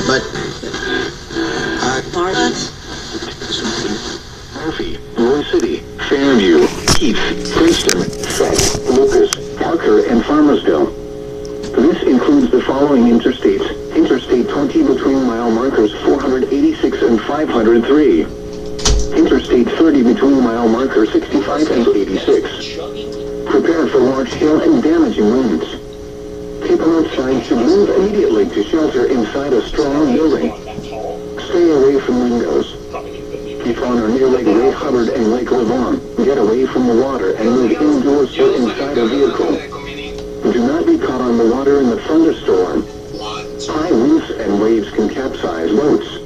But Murphy, Roy City, Fairview, Heath, Princeton, South, Lucas, Parker, and Farmersville. This includes the following interstates: Interstate 20 between mile markers 486 and 503. Interstate 30 between mile markers 65 and 86. Prepare for large hail and damaging winds. People outside should move immediately to shelter inside a strong building. Stay away from windows. If on or near Lake Ray Hubbard and Lake Levon, get away from the water and move indoors or inside a vehicle. Do not be caught on the water in the thunderstorm. High winds and waves can capsize boats.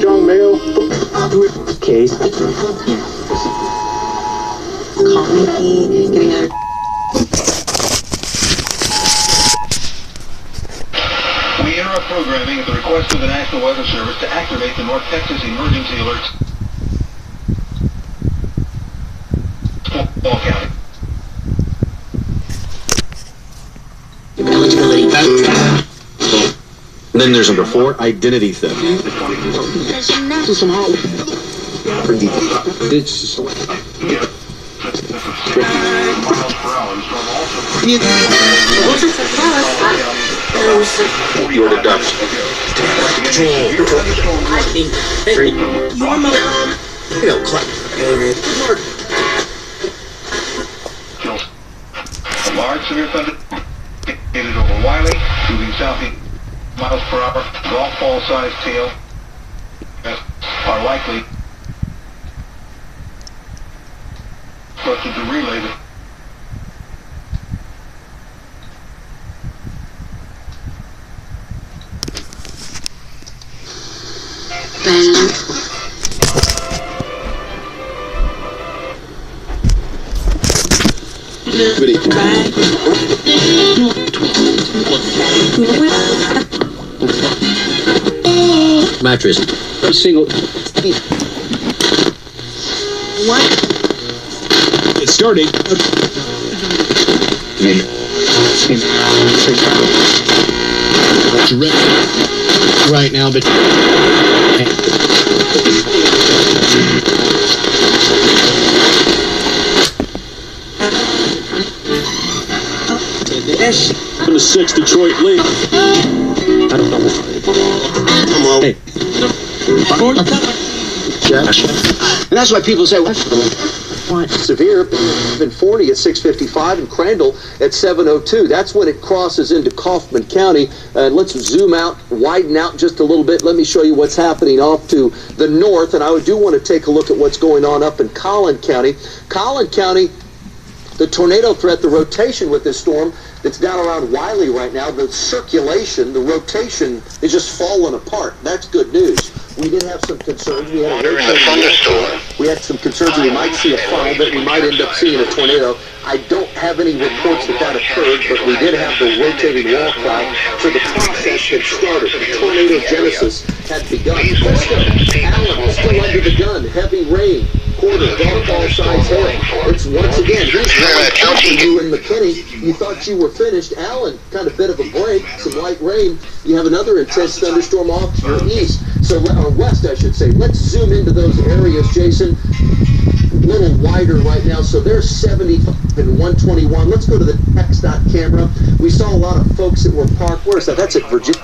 John Mayo. case. Calling me, getting out. We interrupt programming at the request of the National Weather Service to activate the North Texas Emergency Alerts. All County. Eligibility. And then there's number 4, identity theft. Some help. It's your deduction. A large severe thunder headed over Wiley, moving southeast miles per hour. Golf ball sized tail are likely. Instructed to relay the mattress. Single. What? It's starting. Right now, but the 6 Detroit lead. I don't know. Hey. And that's why people say, what? Severe, been 40 at 6:55 and Crandall at 7:02. That's when it crosses into Kaufman County. Let's zoom out, widen out just a little bit. Let me show you what's happening off to the north. And I do want to take a look at what's going on up in Collin County. Collin County, the tornado threat, the rotation with this storm that's down around Wiley right now, the circulation, the rotation is just falling apart. That's good news. We did have some concerns. We had a thunderstorm. We had some concerns that we might see a funnel, that we might end up seeing a tornado. I don't have any reports that occurred, but we did have the rotating wall cloud, so the process had started. The tornado genesis had begun. Allen is still under the gun. Heavy rain, quarter, golf ball size hail. It's once again, here's you in McKinney. You thought you were finished. Allen, kind of bit of a break, some light rain. You have another intense thunderstorm off to your east. So, or west, I should say. Let's zoom into those areas, Jason. A little wider right now. So there's 75 and 121. Let's go to the TxDOT camera. We saw a lot of folks that were parked. Where is that? That's at Virginia.